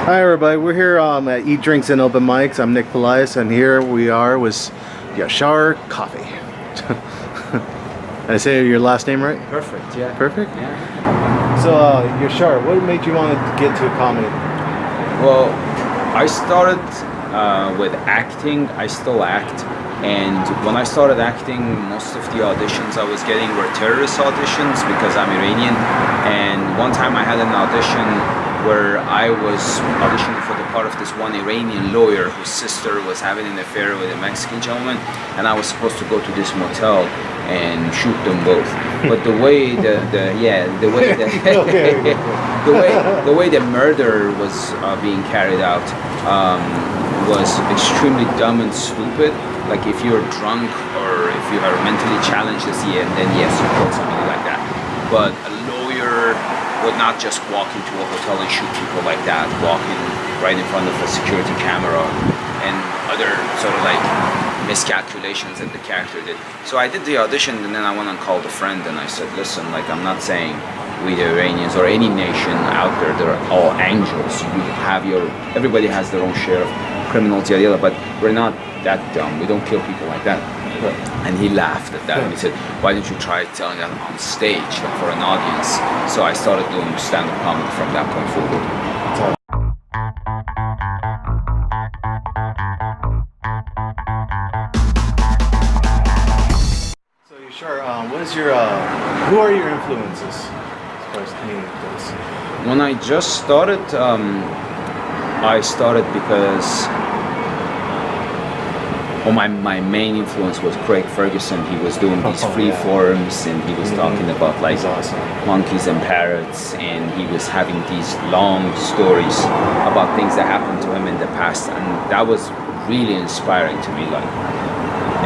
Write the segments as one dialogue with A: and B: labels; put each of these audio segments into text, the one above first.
A: Hi everybody, we're here at Eat Drinks and Open Mics. I'm Nick Polias, and here we are with Yashar Kafi. Did I say your last name right?
B: Perfect, yeah.
A: Perfect?
B: Yeah.
A: So Yashar, what made you want to get into comedy?
B: Well, I started with acting. I still act. And when I started acting, most of the auditions I was getting were terrorist auditions because I'm Iranian. And one time I had an audition where I was auditioning for the part of this one Iranian lawyer whose sister was having an affair with a Mexican gentleman, and I was supposed to go to this motel and shoot them both. But the way the way the murder was being carried out was extremely dumb and stupid. Like if you're drunk or if you are mentally challenged, then yes, you kill somebody like that. But a lawyer would not just walk into a hotel and shoot people like that, walking right in front of a security camera and other sort of like miscalculations that the character did. So I did the audition, and then I went and called a friend and I said, listen, like I'm not saying we the Iranians or any nation out there, they're all angels. You have everybody has their own share of criminals, but we're not that dumb. We don't kill people like that. And he laughed at that and he said, why don't you try telling that on stage for an audience? So I started doing stand-up comedy from that point forward.
A: So Yashar, who are your influences as far as comedian goes?
B: When I just started, I started because my main influence was Craig Ferguson. He was doing these free forums and he was talking about like monkeys and parrots, and he was having these long stories about things that happened to him in the past, and that was really inspiring to me. Like,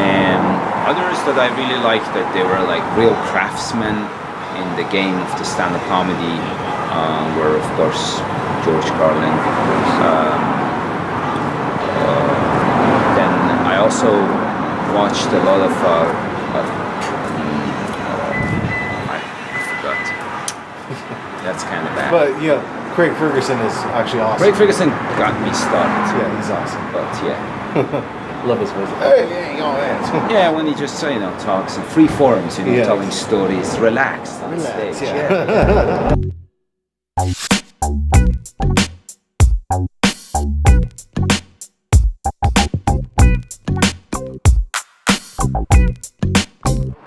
B: and others that I really liked, that they were like real craftsmen in the game of the stand-up comedy, were of course George Carlin. I also watched a lot of I forgot. That's kind of bad.
A: But yeah, Craig Ferguson is actually awesome.
B: Craig Ferguson got me started.
A: Yeah, he's awesome.
B: But yeah.
A: Love his voice. Hey, yo, man.
B: Yeah, when he just talks in free forums, telling stories, relaxed on stage. Yeah.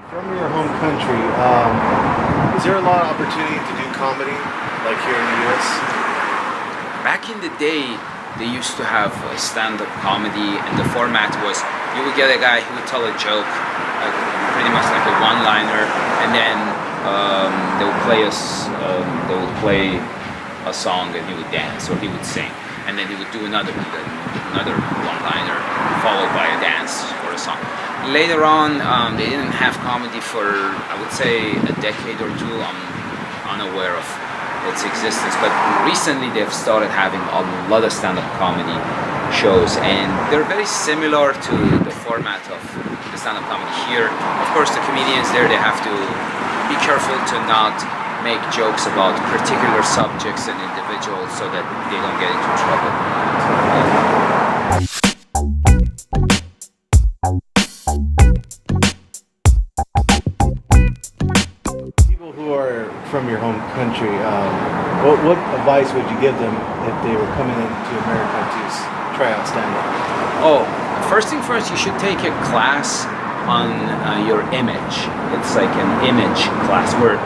A: From your home country, is there a lot of opportunity to do comedy, like here in the U.S.?
B: Back in the day, they used to have stand-up comedy, and the format was you would get a guy who would tell a joke, pretty much like a one-liner, and then they would play a song, and he would dance or he would sing, and then he would do another one-liner followed by a dance or a song. Later on, they didn't have comedy for, I would say, a decade or two. I'm unaware of its existence, but recently they've started having a lot of stand-up comedy shows, and they're very similar to the format of the stand-up comedy here. Of course, the comedians there, they have to be careful to not make jokes about particular subjects and individuals so that they don't get into trouble.
A: People who are from your home country, what advice would you give them if they were coming into America to try out stand-up?
B: Oh, first thing first, you should take a class on your image. It's like an image class where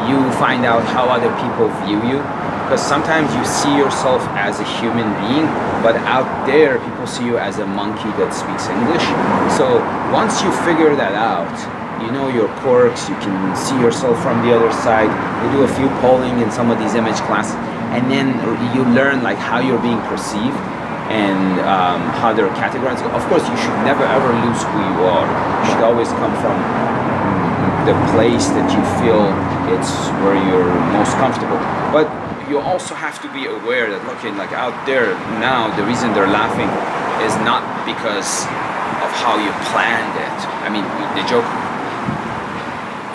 B: you find out how other people view you, because sometimes you see yourself as a human being, but out there people see you as a monkey that speaks English. So once you figure that out, you know your quirks, you can see yourself from the other side. You do a few polling in some of these image classes, and then you learn like how you're being perceived and how they're categorized. Of course, you should never ever lose who you are. You should always come from the place that you feel it's where you're most comfortable. But you also have to be aware that looking like out there now, the reason they're laughing is not because of how you planned it. I mean, the joke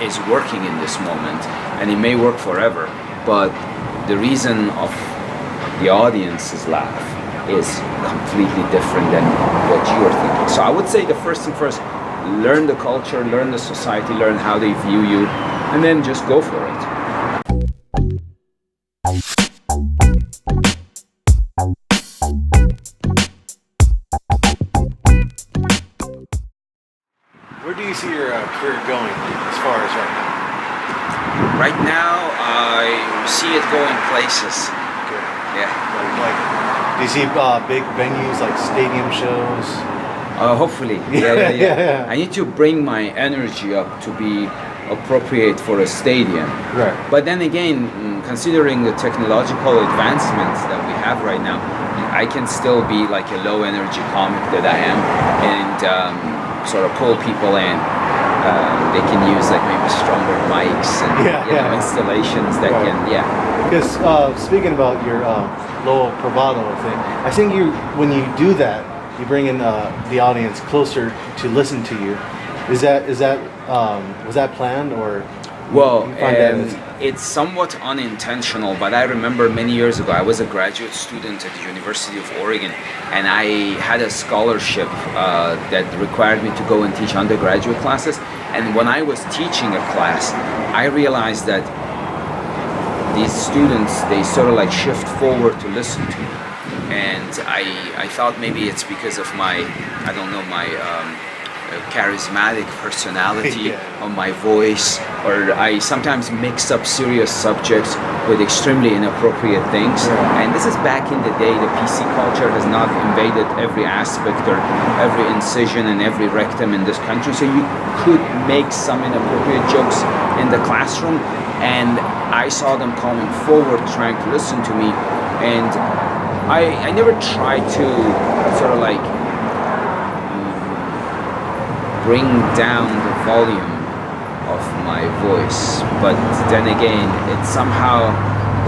B: is working in this moment and it may work forever, but the reason of the audience's laugh is completely different than what you are thinking. So I would say the first thing first, learn the culture, learn the society, learn how they view you, and then just go for it.
A: Where do you see your career going as far as right now?
B: Right now, I see it going places.
A: Good.
B: Yeah.
A: Do you see big venues like stadium shows?
B: Hopefully. Yeah. I need to bring my energy up to be appropriate for a stadium.
A: Right.
B: But then again, considering the technological advancements that we have right now, I can still be like a low energy comic that I am, and sort of pull people in. They can use like maybe stronger mics and installations that
A: Because speaking about your low bravado thing, I think when you do that, you bring in the audience closer to listen to you. Was that planned or?
B: Well, it's somewhat unintentional, but I remember many years ago I was a graduate student at the University of Oregon, and I had a scholarship that required me to go and teach undergraduate classes. And when I was teaching a class, I realized that these students, they sort of like shift forward to listen to me. And I thought maybe it's because of my charismatic personality on my voice, or I sometimes mix up serious subjects with extremely inappropriate things. And this is back in the day. The PC culture has not invaded every aspect or every incision and every rectum in this country, so you could make some inappropriate jokes in the classroom, and I saw them coming forward trying to listen to me, and I never tried to sort of like bring down the volume of my voice, but then again it somehow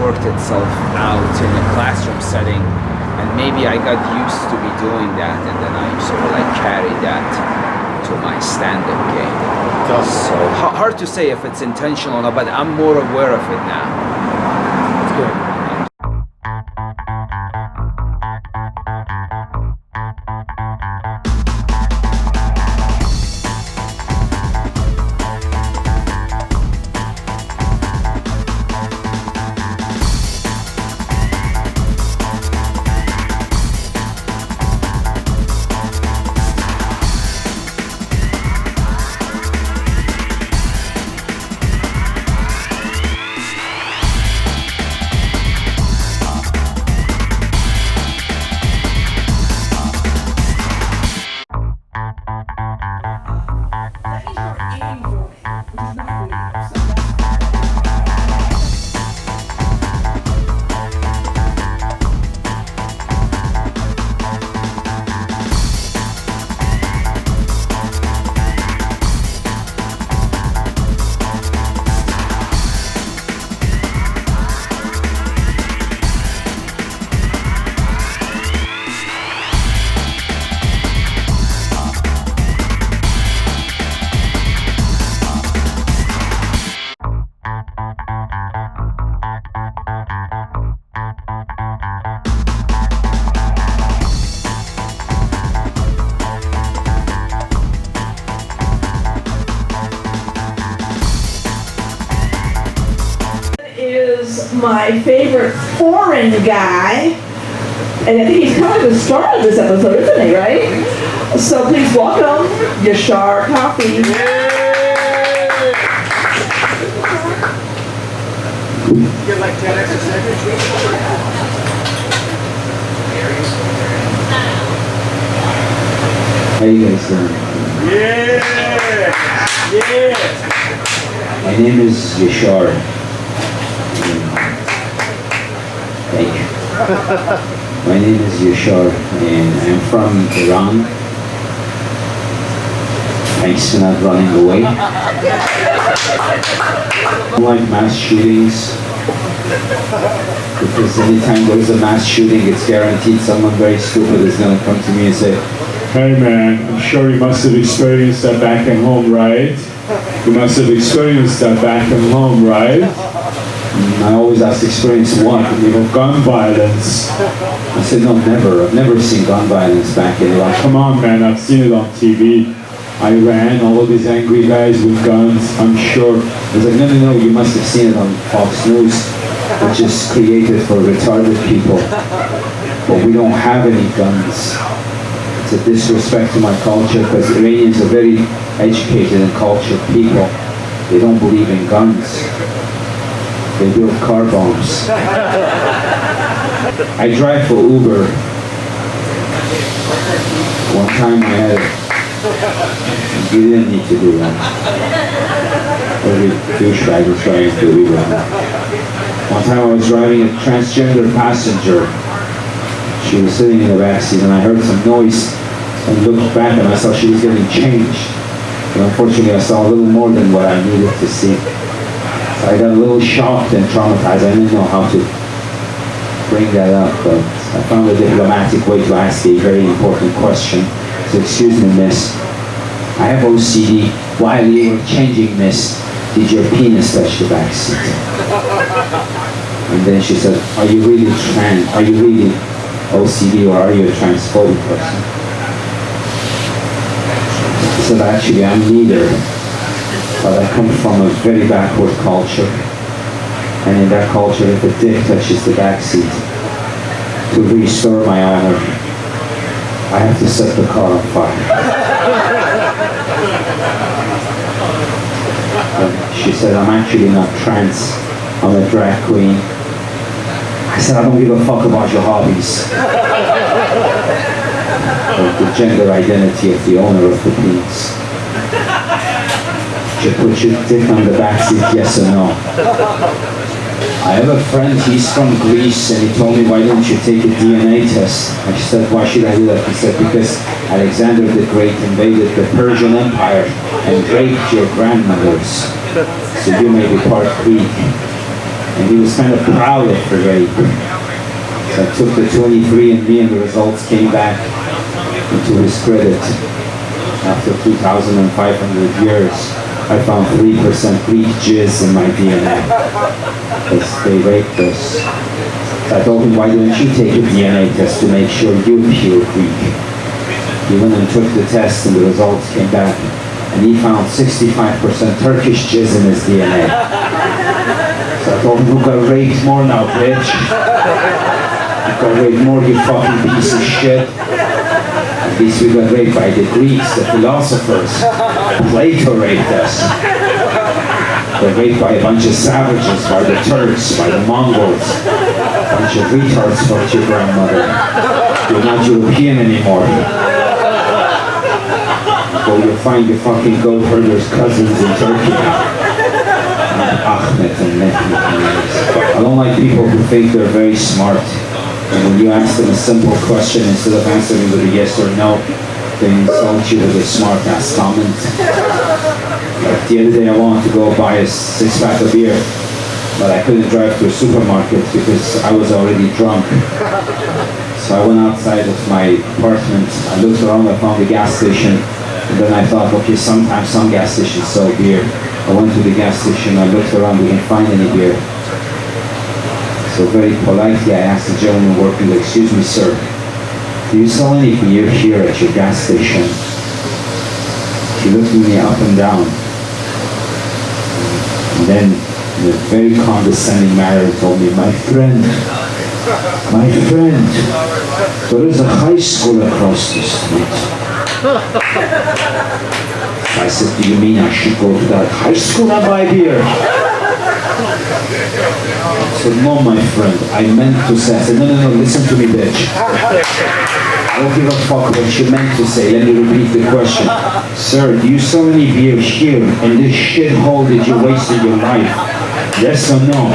B: worked itself out in a classroom setting, and maybe I got used to be doing that, and then I sort of like carried that to my stand-up game. So hard to say if it's intentional or not, but I'm more aware of it now.
A: That's good.
C: My favorite foreign guy, and I think he's kind of the star of this episode, isn't he, right? So please welcome Yashar Kafi.
A: Get like 10 extra seconds.
D: How you guys doing?
A: Yeah!
D: My name is Yashar. Thank you. My name is Yashar, and I'm from Iran. Thanks for not running away. I don't like mass shootings, because anytime there's a mass shooting, it's guaranteed someone very stupid is going to come to me and say,
E: "Hey man, I'm sure you must have experienced that back at home, right? You must have experienced that back at home, right?"
D: And I always ask experience what? And they go, gun violence. I said, no, never. I've never seen gun violence back in Iraq.
E: Come on, man, I've seen it on TV. Iran, all of these angry guys with guns, I'm sure.
D: I was like, no, you must have seen it on Fox News, which is created for retarded people. But we don't have any guns. It's a disrespect to my culture, because Iranians are very educated and cultured people. They don't believe in guns. They build car bombs. I drive for Uber. One time I had you didn't need to do that. Every douchebag was driving for Uber. One time I was driving a transgender passenger. She was sitting in the backseat and I heard some noise and looked back and I saw she was getting changed. But unfortunately I saw a little more than what I needed to see. So I got a little shocked and traumatized. I didn't know how to bring that up, but I found a diplomatic way to ask a very important question. So excuse me, miss. I have OCD. While you were changing, miss, did your penis touch the back seat? And then she said, are you really OCD or are you a transphobic person? I said, actually, I'm neither. But I come from a very backward culture. And in that culture, if a dick touches the back seat, to restore my honor, I have to set the car on fire. She said, I'm actually not trans, I'm a drag queen. I said, I don't give a fuck about your hobbies. Or the gender identity of the owner of the penis. Should put your dick on the back seat, yes or no? I have a friend, he's from Greece, and he told me, why don't you take a DNA test? I said, why should I do that? He said, because Alexander the Great invaded the Persian Empire and raped your grandmothers. So you may be part Greek. And he was kind of proud of the rape. So I took the 23andMe and the results came back into his credit. After 2,500 years, I found 3% Greek jizz in my DNA. Because they raped us. So I told him, why don't you take a DNA test to make sure you're pure Greek? He went and took the test and the results came back. And he found 65% Turkish jizz in his DNA. So I told him, who got raped more now, bitch? You got raped more, you fucking piece of shit. At least we got raped by the Greeks, the philosophers. Plato raped us. We got raped by a bunch of savages, by the Turks, by the Mongols. A bunch of retards fucked your grandmother. You're not European anymore. Go, you'll find your fucking goat herders' cousins in Turkey. Ahmed and Mehmet. I don't like people who think they're very smart. And when you ask them a simple question, instead of answering with a yes or no, they insult you with a smart-ass comment. Like the other day I wanted to go buy a 6-pack of beer, but I couldn't drive to a supermarket because I was already drunk. So I went outside of my apartment, I looked around, I found a gas station, and then I thought, okay, sometimes some gas stations sell beer. I went to the gas station, I looked around, we didn't find any beer. So very politely I asked the gentleman working there, excuse me sir, do you sell any beer here at your gas station? He looked at me up and down. And then in a very condescending manner he told me, my friend, there is a high school across the street. I said, do you mean I should go to that high school and buy beer? I said, no, my friend, I meant to say. I said, no, listen to me, bitch. I don't give a fuck what you meant to say. Let me repeat the question. Sir, do you sell any beer here in this shithole that you wasted your life? Yes or no?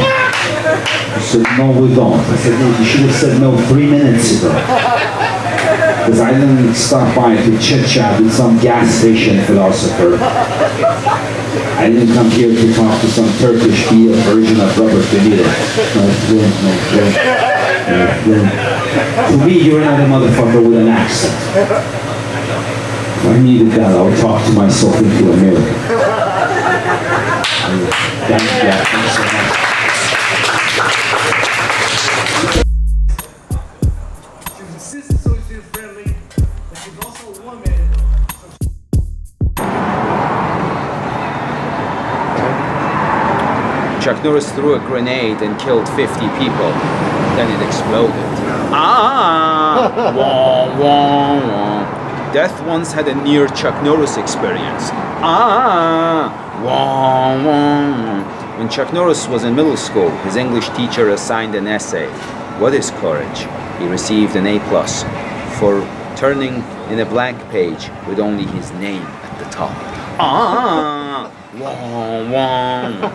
D: He said, no, we don't. I said, no, you should have said no 3 minutes ago. Because I didn't stop by to chit-chat with some gas station philosopher. I didn't come here to talk to some Turkish beer version of Robert De Niro. No. To me, you're another motherfucker with an accent. If I needed that, I would talk to myself into a mirror. Thank you so much.
A: This is so too friendly, but she's also a woman.
B: Chuck Norris threw a grenade and killed 50 people. Then it exploded. Wah, wah, wah. Death once had a near Chuck Norris experience. Wah, wah, wah. When Chuck Norris was in middle school, his English teacher assigned an essay. What is courage? He received an A+ for turning in a blank page with only his name at the top. Wah, wah.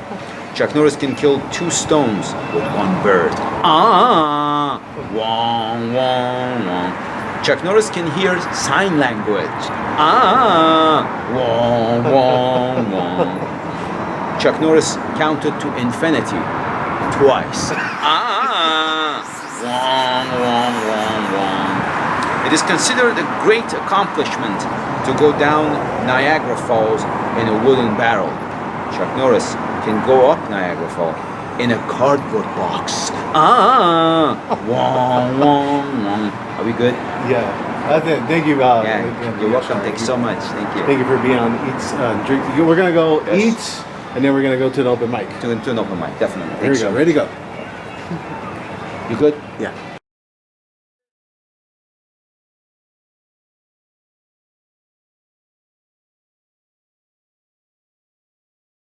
B: Chuck Norris can kill 2 stones with 1 bird. Wah, wah, wah. Chuck Norris can hear sign language. Wah, wah, wah. Chuck Norris counted to infinity twice. Wah, wah, wah, wah. It is considered a great accomplishment to go down Niagara Falls in a wooden barrel. Chuck Norris can go up Niagara Falls in a cardboard box. Wah, wah, wah. Are we good?
A: Yeah. Thank you.
B: Yeah,
A: again,
B: you're welcome.
A: Yashar.
B: Thank you so much. Thank you.
A: Thank you for being on Eats Drink. We're gonna go
B: Yes.
A: eat, and then we're gonna go to an open mic.
B: To an open mic, definitely.
A: Here we
B: Thanks
A: go.
B: so
A: Ready to go.
B: much. You good?
A: Yeah.